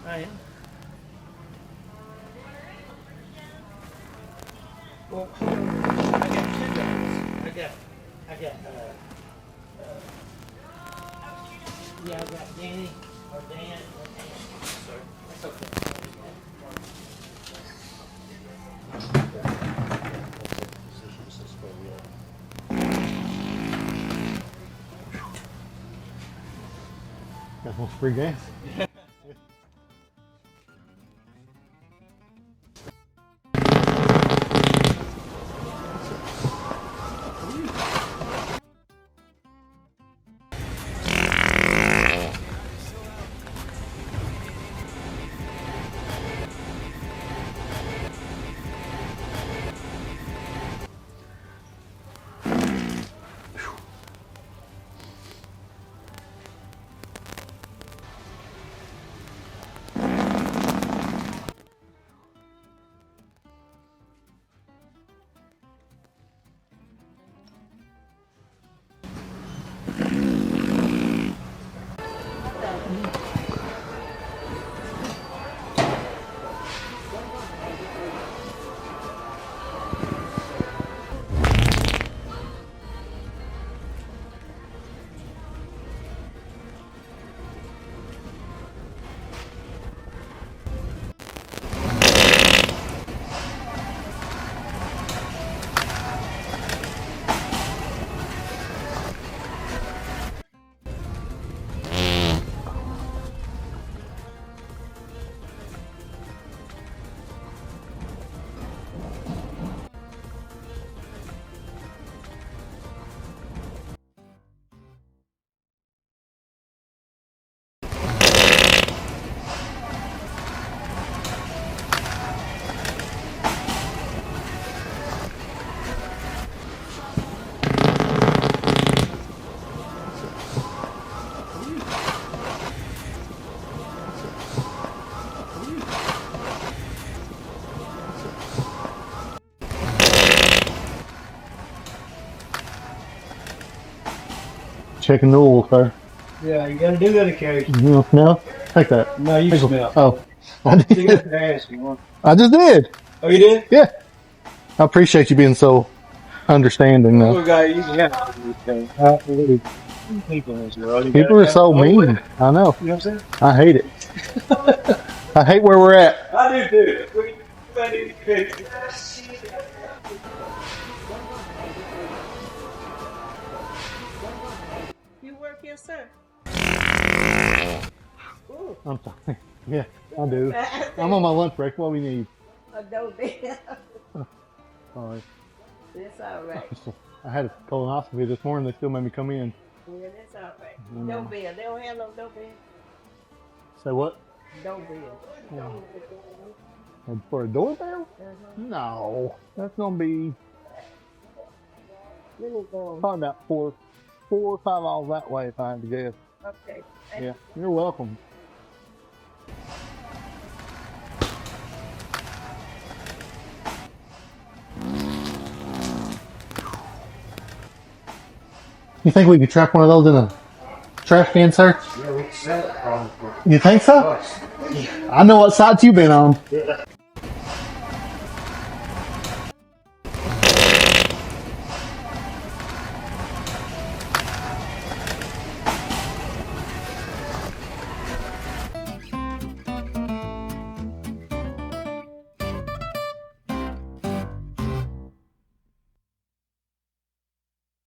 I am. Well, I got two guys. I got, yeah, I got Danny or Dan or Dan. Sorry, that's okay. Got some free gas. Checking the oil, sir. Yeah, you gotta do that occasionally. You want to smell? Take that. No, you Take a- smell. Oh, I You got did. to ask you one. I just did. Oh, you did? Yeah. I appreciate you being so understanding, though. Well, guy, you can have it. Absolutely. People in this world. You People gotta are have so it. mean. I know. You know what I'm saying? I hate it. I hate where we're at. I do too. I need to pick. You work here, sir? Ooh, I'm sorry. Yeah, I do. I'm on my lunch break. What we need? Adobe. Sorry. That's all right. I had a colonoscopy this morning. They still made me come in. Yeah, that's all right. No bill. They don't have no bill. Say what? No bill. For a doorbell? No. That's gonna be Let me go. probably about $4 or $5 that way if I had to guess. Okay. Yeah, you're welcome. You think we could trap one of those in a trash can, sir? Yeah, we can sell it probably. You think so? I know what site you've been on.